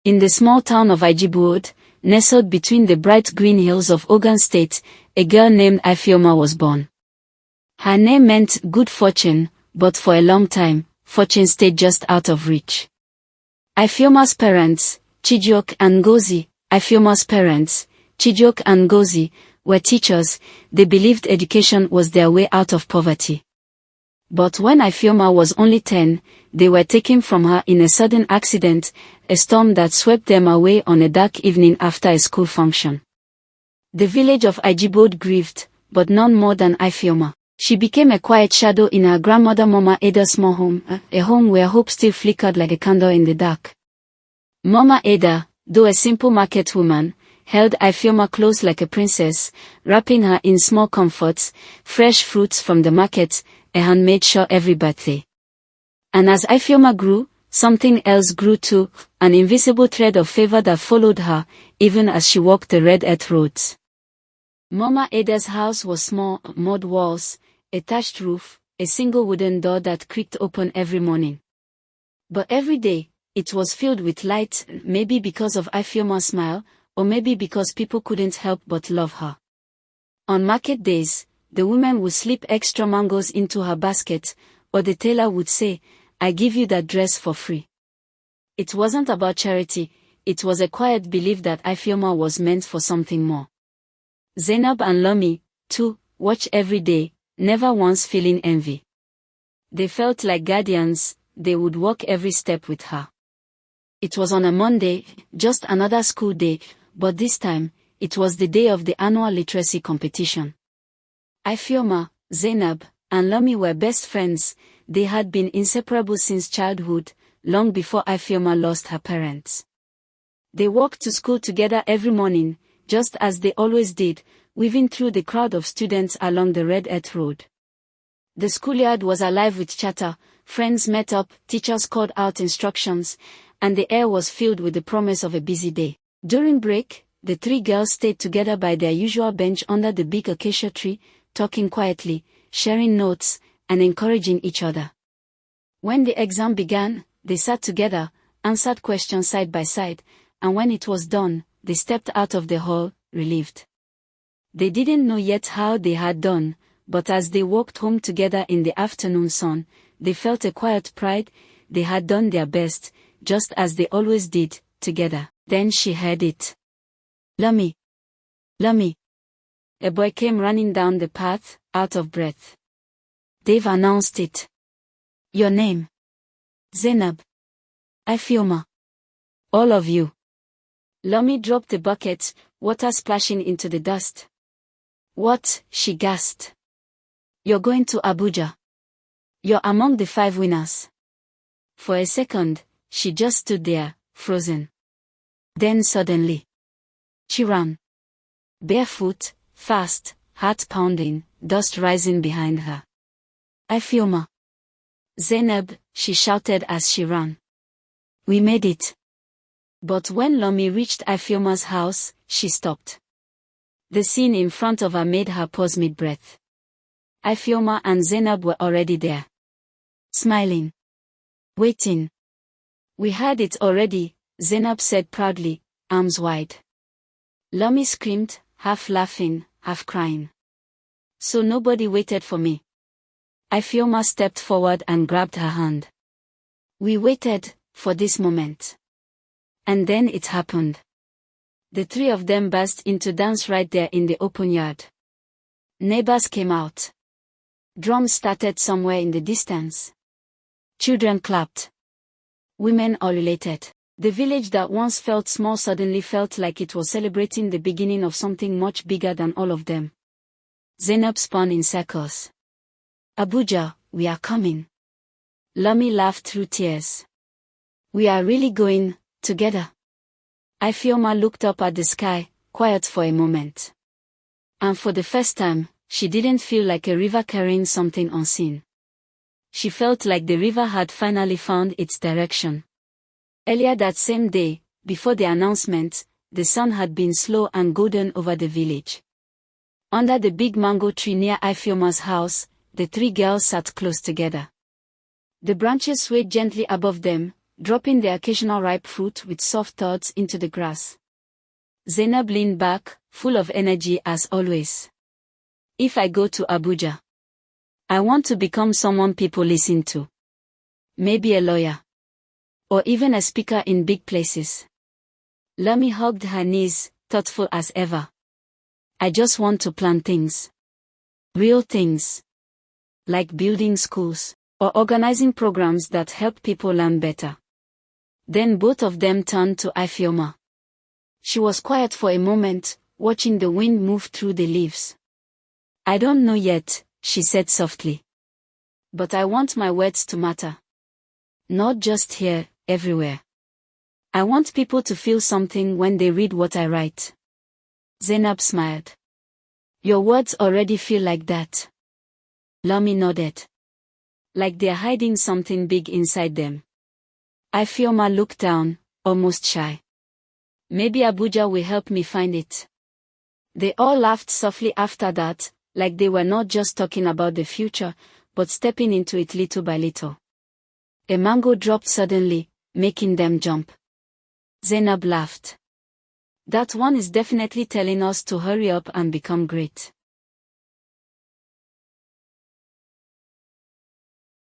In the small town of Ijebuode, nestled between the bright green hills of Ogun State, a girl named Ifeoma was born. Her name meant good fortune, but for a long time, fortune stayed just out of reach. Ifeoma's parents, Chijioke and Ngozi, were teachers. They believed education was their way out of poverty. But when Ifeoma was only 10, they were taken from her in a sudden accident, a storm that swept them away on a dark evening after a school function. The village of Ijebuode grieved, but none more than Ifeoma. She became a quiet shadow in her grandmother Mama Ada's small home, a home where hope still flickered like a candle in the dark. Mama Ada, though a simple market woman, held Ifeoma close like a princess, wrapping her in small comforts, fresh fruits from the market, a handmade shawl every birthday. And as Ifeoma grew, something else grew too, an invisible thread of favor that followed her, even as she walked the red earth roads. Mama Ada's house was small, mud walls, a thatched roof, a single wooden door that creaked open every morning. But every day, it was filled with light, maybe because of Ifeoma's smile, or maybe because people couldn't help but love her. On market days, the woman would slip extra mangoes into her basket, or the tailor would say, "I give you that dress for free." It wasn't about charity, it was a quiet belief that Ifeoma was meant for something more. Zainab and Lami, too, watched every day, never once feeling envy. They felt like guardians, they would walk every step with her. It was on a Monday, just another school day, but this time, it was the day of the annual literacy competition. Ifeoma, Zainab, and Lami were best friends. They had been inseparable since childhood, long before Ifeoma lost her parents. They walked to school together every morning, just as they always did, weaving through the crowd of students along the red earth road. The schoolyard was alive with chatter, friends met up, teachers called out instructions, and the air was filled with the promise of a busy day. During break, the three girls stayed together by their usual bench under the big acacia tree, talking quietly, sharing notes, and encouraging each other. When the exam began, they sat together, answered questions side by side, and when it was done, they stepped out of the hall, relieved. They didn't know yet how they had done, but as they walked home together in the afternoon sun, they felt a quiet pride. They had done their best, just as they always did, together. Then she heard it. "Lami! Lami!" A boy came running down the path, out of breath. "They've announced it." "Your name?" "Zainab." "Ifeoma." "All of you." Lami dropped the bucket, water splashing into the dust. "What?" she gasped. "You're going to Abuja. You're among the 5 winners." For a second, she just stood there, frozen. Then suddenly, she ran. Barefoot, fast, heart pounding, dust rising behind her. "Ifeoma! Zainab!" she shouted as she ran. "We made it." But when Lami reached Ifeoma's house, she stopped. The scene in front of her made her pause mid-breath. Ifeoma and Zainab were already there. Smiling. Waiting. "We had it already," Zainab said proudly, arms wide. Lami screamed, half laughing, half crying. "So nobody waited for me?" Ifeoma stepped forward and grabbed her hand. "We waited for this moment." And then it happened. The 3 of them burst into dance right there in the open yard. Neighbors came out. Drums started somewhere in the distance. Children clapped. Women ululated. The village that once felt small suddenly felt like it was celebrating the beginning of something much bigger than all of them. Zainab spun in circles. "Abuja, we are coming." Lami laughed through tears. "We are really going, together." Ifeoma looked up at the sky, quiet for a moment. And for the first time, she didn't feel like a river carrying something unseen. She felt like the river had finally found its direction. Earlier that same day, before the announcement, the sun had been slow and golden over the village. Under the big mango tree near Ifeoma's house, the 3 girls sat close together. The branches swayed gently above them, dropping the occasional ripe fruit with soft thuds into the grass. Zainab leaned back, full of energy as always. If I go to Abuja, I want to become someone people listen to. Maybe a lawyer. Or even a speaker in big places. Lami hugged her knees, thoughtful as ever. I just want to plan things. Real things. Like building schools, or organizing programs that help people learn better. Then both of them turned to Ifeoma. She was quiet for a moment, watching the wind move through the leaves. I don't know yet, she said softly. But I want my words to matter. Not just here, everywhere. I want people to feel something when they read what I write. Zainab smiled. Your words already feel like that. Lami nodded. Like they're hiding something big inside them. Ifeoma looked down, almost shy. Maybe Abuja will help me find it. They all laughed softly after that, like they were not just talking about the future, but stepping into it little by little. A mango dropped suddenly, making them jump. Zainab laughed. That one is definitely telling us to hurry up and become great.